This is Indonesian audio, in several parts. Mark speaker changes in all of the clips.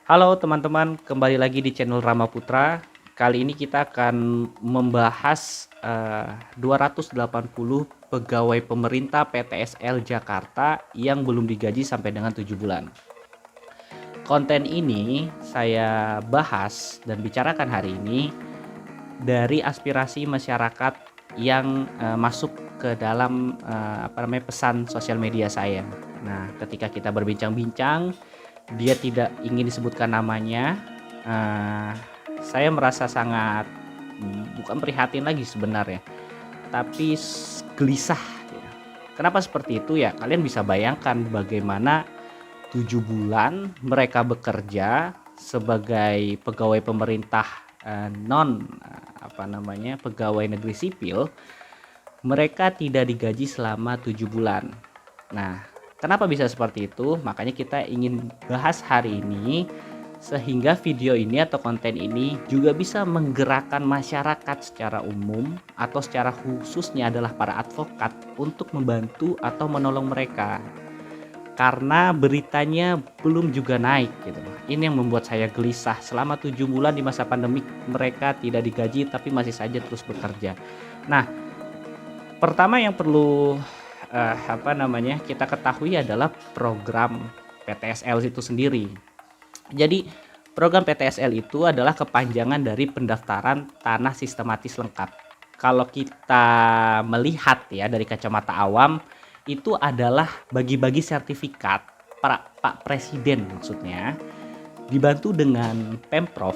Speaker 1: Halo teman-teman, kembali lagi di channel Rama Putra. Kali ini kita akan membahas 280 pegawai pemerintah PTSL Jakarta yang belum digaji sampai dengan 7 bulan. Konten ini saya bahas dan bicarakan hari ini dari aspirasi masyarakat yang masuk ke dalam pesan sosial media saya. Nah, ketika kita berbincang-bincang, dia tidak ingin disebutkan namanya. uh, saya merasa sangat bukan prihatin lagi sebenarnya, tapi gelisah ya. Kenapa seperti itu ya? Kalian bisa bayangkan bagaimana 7 bulan mereka bekerja sebagai pegawai pemerintah non pegawai negeri sipil. Mereka tidak digaji selama 7 bulan. Nah, kenapa bisa seperti itu? Makanya kita ingin bahas hari ini, sehingga video ini atau konten ini juga bisa menggerakkan masyarakat secara umum atau secara khususnya adalah para advokat untuk membantu atau menolong mereka. Karena beritanya belum juga naik gitu. Ini yang membuat saya gelisah. Selama 7 bulan di masa pandemik mereka tidak digaji tapi masih saja terus bekerja. Nah, pertama yang perlu kita ketahui adalah program PTSL itu sendiri. Jadi program PTSL itu adalah kepanjangan dari pendaftaran tanah sistematis lengkap. Kalau kita melihat ya dari kacamata awam, itu adalah bagi-bagi sertifikat para Pak Presiden maksudnya, dibantu dengan Pemprov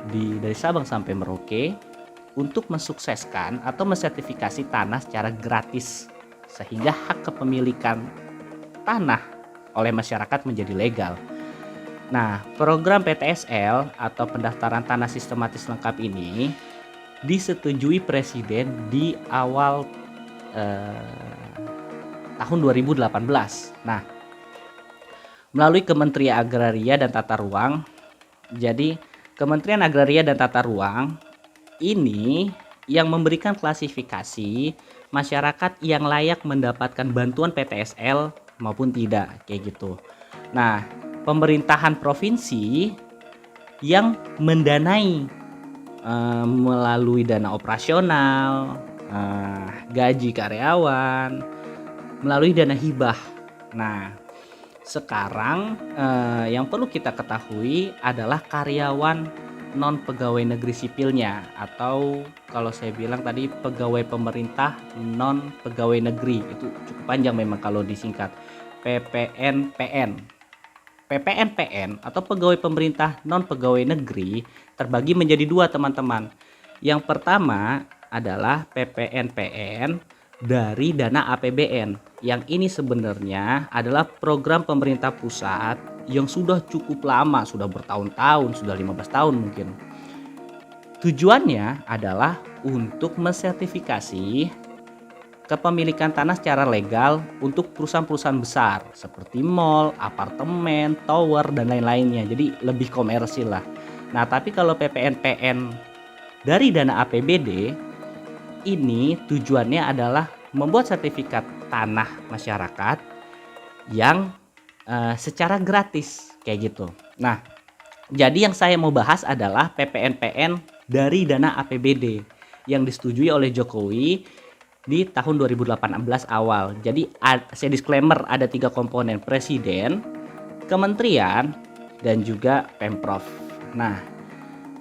Speaker 1: dari Sabang sampai Merauke untuk mensukseskan atau mensertifikasi tanah secara gratis, sehingga hak kepemilikan tanah oleh masyarakat menjadi legal. Nah, program PTSL atau pendaftaran tanah sistematis lengkap ini disetujui Presiden di awal tahun 2018. Nah, melalui Kementerian Agraria dan Tata Ruang. Jadi, Kementerian Agraria dan Tata Ruang ini yang memberikan klasifikasi masyarakat yang layak mendapatkan bantuan PTSL maupun tidak, kayak gitu. Nah, pemerintahan provinsi yang mendanai melalui dana operasional, gaji karyawan, melalui dana hibah. Nah, sekarang yang perlu kita ketahui adalah karyawan non pegawai negeri sipilnya, atau kalau saya bilang tadi pegawai pemerintah non pegawai negeri. Itu cukup panjang memang kalau disingkat, PPNPN. PPNPN atau pegawai pemerintah non pegawai negeri terbagi menjadi dua, teman-teman. Yang pertama adalah PPNPN dari dana APBN. Yang ini sebenarnya adalah program pemerintah pusat yang sudah cukup lama, sudah bertahun-tahun, sudah 15 tahun mungkin. Tujuannya adalah untuk mensertifikasi kepemilikan tanah secara legal untuk perusahaan-perusahaan besar seperti mall, apartemen, tower, dan lain-lainnya. Jadi lebih komersil lah. Nah, tapi kalau PPNPN dari dana APBD ini tujuannya adalah membuat sertifikat tanah masyarakat yang secara gratis kayak gitu. Nah, jadi yang saya mau bahas adalah PPNPN dari dana APBD yang disetujui oleh Jokowi di tahun 2018 awal. Jadi saya disclaimer, ada 3 komponen: Presiden, Kementerian, dan juga Pemprov. Nah,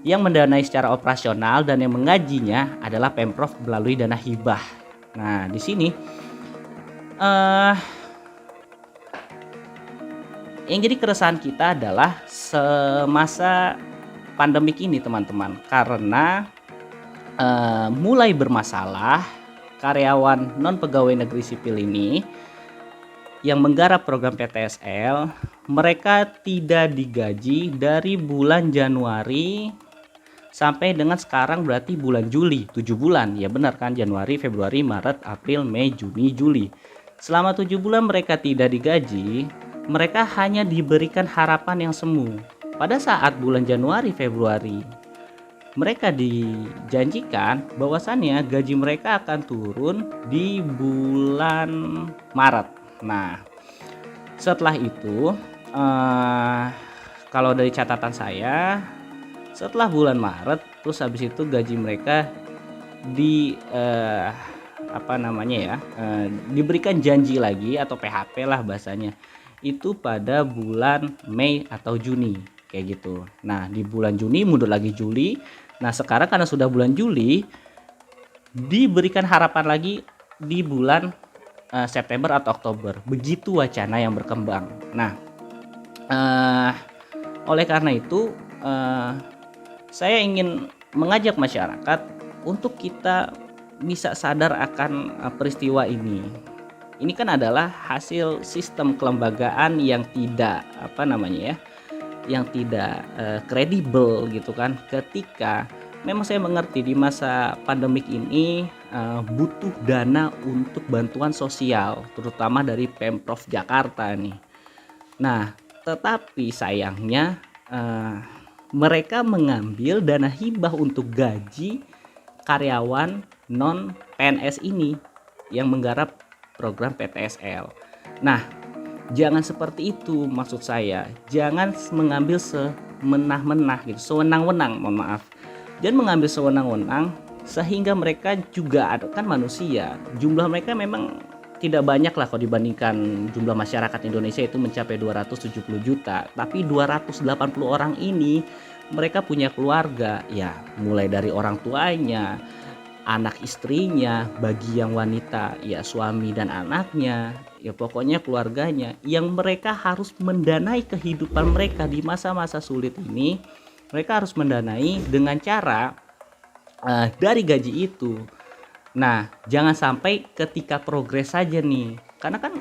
Speaker 1: yang mendanai secara operasional dan yang mengajinya adalah Pemprov melalui dana hibah. Nah, di sini yang jadi keresahan kita adalah semasa pandemik ini, teman-teman, karena mulai bermasalah karyawan non pegawai negeri sipil ini yang menggarap program PTSL, mereka tidak digaji dari bulan Januari sampai dengan sekarang, berarti bulan Juli. 7 bulan, ya benar kan? Januari, Februari, Maret, April, Mei, Juni, Juli. Selama 7 bulan mereka tidak digaji. Mereka hanya diberikan harapan yang semu. Pada saat bulan Januari, Februari, mereka dijanjikan bahwasannya gaji mereka akan turun di bulan Maret. Nah, setelah itu kalau dari catatan saya, setelah bulan Maret terus habis itu gaji mereka di apa namanya ya, diberikan janji lagi atau PHP lah bahasanya, itu pada bulan Mei atau Juni kayak gitu. Nah di bulan Juni mundur lagi Juli. Nah sekarang karena sudah bulan Juli, diberikan harapan lagi di bulan September atau Oktober. Begitu wacana yang berkembang. Nah oleh karena itu saya ingin mengajak masyarakat untuk kita bisa sadar akan peristiwa ini. Ini kan adalah hasil sistem kelembagaan yang tidak apa namanya ya, yang tidak kredibel gitu kan. Ketika memang saya mengerti di masa pandemik ini butuh dana untuk bantuan sosial, terutama dari Pemprov Jakarta nih. Nah, tetapi sayangnya mereka mengambil dana hibah untuk gaji karyawan non PNS ini yang menggarap program PTSL. Nah, jangan seperti itu maksud saya. Jangan mengambil semenah-menah gitu, sewenang-wenang, mohon maaf. Jangan mengambil sewenang-wenang sehingga mereka juga kan manusia. Jumlah mereka memang tidak banyak lah kalau dibandingkan jumlah masyarakat Indonesia itu mencapai 270 juta. Tapi 280 orang ini mereka punya keluarga, ya mulai dari orang tuanya, anak istrinya, bagi yang wanita ya suami dan anaknya, ya pokoknya keluarganya yang mereka harus mendanai kehidupan mereka di masa-masa sulit ini. Mereka harus mendanai dengan cara dari gaji itu. Nah jangan sampai ketika progres saja nih, karena kan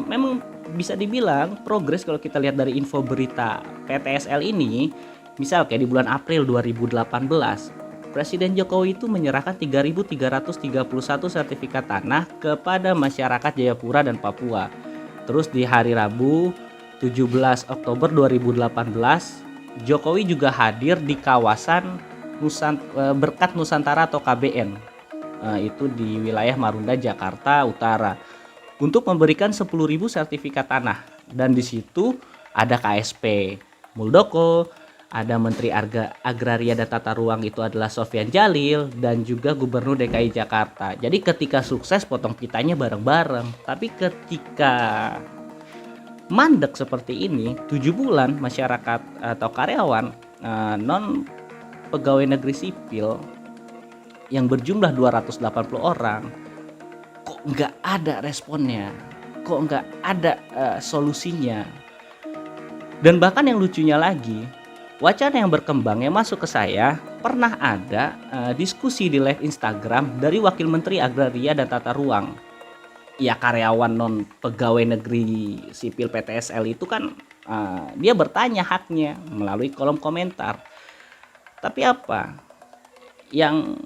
Speaker 1: memang bisa dibilang progres kalau kita lihat dari info berita PTSL ini. Misal kayak di bulan April 2018, Presiden Jokowi itu menyerahkan 3.331 sertifikat tanah kepada masyarakat Jayapura dan Papua. Terus di hari Rabu 17 Oktober 2018, Jokowi juga hadir di kawasan Berkat Nusantara atau KBN. Itu di wilayah Marunda, Jakarta Utara, untuk memberikan 10.000 sertifikat tanah. Dan di situ ada KSP Muldoko, ada Menteri Agraria dan Tata Ruang itu adalah Sofyan Jalil, dan juga Gubernur DKI Jakarta. Jadi ketika sukses potong pitanya bareng-bareng. Tapi ketika mandek seperti ini, 7 bulan masyarakat atau karyawan non pegawai negeri sipil yang berjumlah 280 orang, kok nggak ada responnya, kok nggak ada solusinya. Dan bahkan yang lucunya lagi, wacana yang berkembang yang masuk ke saya, pernah ada diskusi di live Instagram dari Wakil Menteri Agraria dan Tata Ruang. Ya karyawan non pegawai negeri sipil PTSL itu kan dia bertanya haknya melalui kolom komentar. Tapi apa yang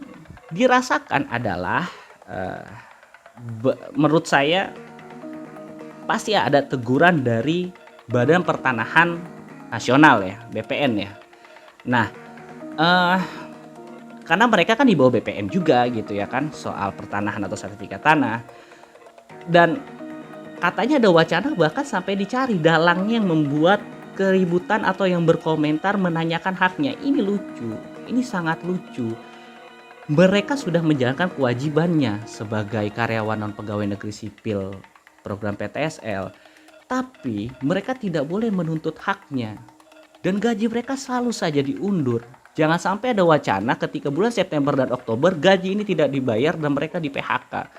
Speaker 1: dirasakan adalah menurut saya pasti ada teguran dari Badan Pertanahan Nasional ya, BPN ya. Nah, karena mereka kan di bawah BPN juga gitu ya kan, soal pertanahan atau sertifikat tanah. Dan katanya ada wacana bahkan sampai dicari dalangnya yang membuat keributan atau yang berkomentar menanyakan haknya. Ini lucu, ini sangat lucu. Mereka sudah menjalankan kewajibannya sebagai karyawan non pegawai negeri sipil program PTSL. Tapi mereka tidak boleh menuntut haknya. Dan gaji mereka selalu saja diundur. Jangan sampai ada wacana ketika bulan September dan Oktober gaji ini tidak dibayar dan mereka di PHK.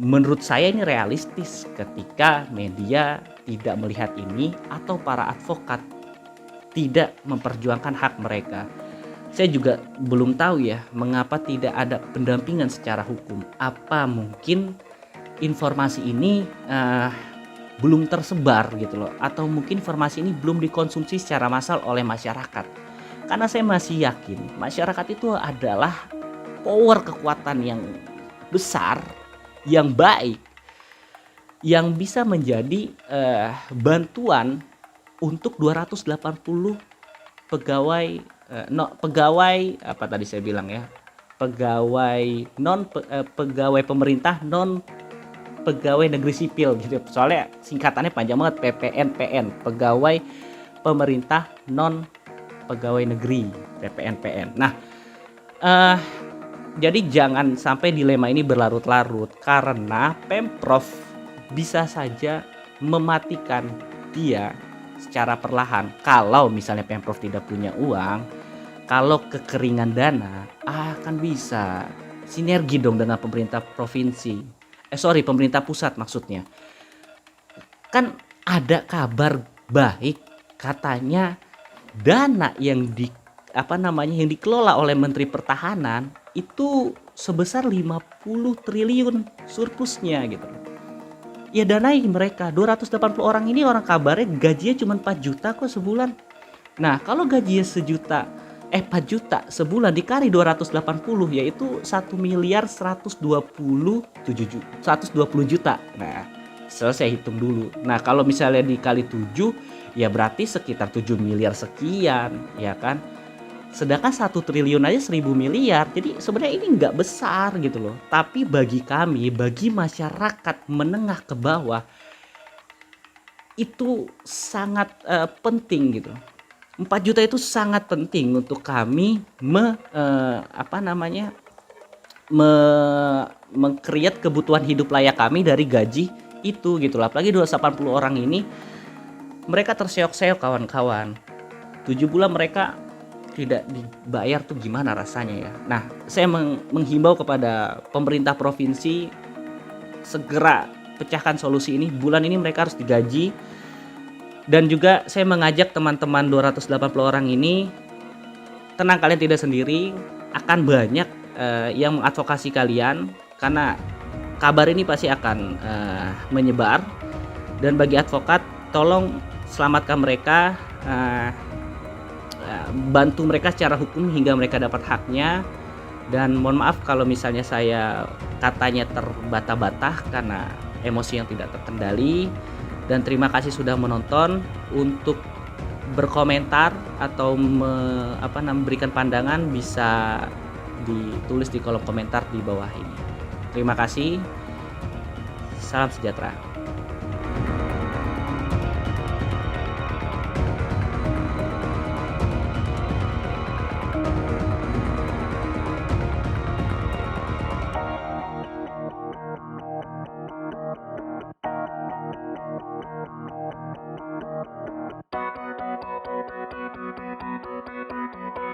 Speaker 1: Menurut saya ini realistis ketika media tidak melihat ini atau para advokat tidak memperjuangkan hak mereka. Saya juga belum tahu ya mengapa tidak ada pendampingan secara hukum. Apa mungkin informasi ini belum tersebar gitu loh, atau mungkin informasi ini belum dikonsumsi secara massal oleh masyarakat. Karena saya masih yakin masyarakat itu adalah power kekuatan yang besar, yang baik, yang bisa menjadi bantuan untuk 280 pegawai pegawai apa tadi saya bilang ya, pegawai pemerintah non pegawai negeri sipil gitu. Soalnya singkatannya panjang banget, PPNPN, pegawai pemerintah non pegawai negeri PPNPN. Nah, eh, jadi jangan sampai dilema ini berlarut-larut karena Pemprov bisa saja mematikan dia secara perlahan. Kalau misalnya Pemprov tidak punya uang, kalau kekeringan dana akan bisa sinergi dong dengan pemerintah provinsi. Pemerintah pusat maksudnya. Kan ada kabar baik katanya dana yang yang dikelola oleh Menteri Pertahanan itu sebesar 50 triliun surplusnya gitu. Ya danai mereka 280 orang ini, orang kabarnya gajinya cuma 4 juta kok sebulan. Nah, kalau gajinya 4 juta sebulan dikali 280 yaitu 1.120 juta. Nah, selesai hitung dulu. Nah, kalau misalnya dikali 7 ya berarti sekitar 7 miliar sekian, ya kan? Sedangkan 1 triliun aja 1.000 miliar. Jadi sebenarnya ini nggak besar gitu loh. Tapi bagi kami, bagi masyarakat menengah ke bawah itu sangat penting gitu. 4 juta itu sangat penting untuk kami meng-create kebutuhan hidup layak kami dari gaji itu gitu lah. Apalagi 280 orang ini mereka terseok-seok kawan-kawan. 7 bulan mereka tidak dibayar tuh gimana rasanya ya. Nah, saya menghimbau kepada pemerintah provinsi segera pecahkan solusi ini. Bulan ini mereka harus digaji. Dan juga saya mengajak teman-teman 280 orang ini, tenang, kalian tidak sendiri, akan banyak yang mengadvokasi kalian karena kabar ini pasti akan menyebar. Dan bagi advokat, tolong selamatkan mereka, bantu mereka secara hukum hingga mereka dapat haknya. Dan mohon maaf kalau misalnya saya katanya terbata-bata karena emosi yang tidak terkendali. Dan terima kasih sudah menonton. Untuk berkomentar atau memberikan pandangan bisa ditulis di kolom komentar di bawah ini. Terima kasih. Salam sejahtera.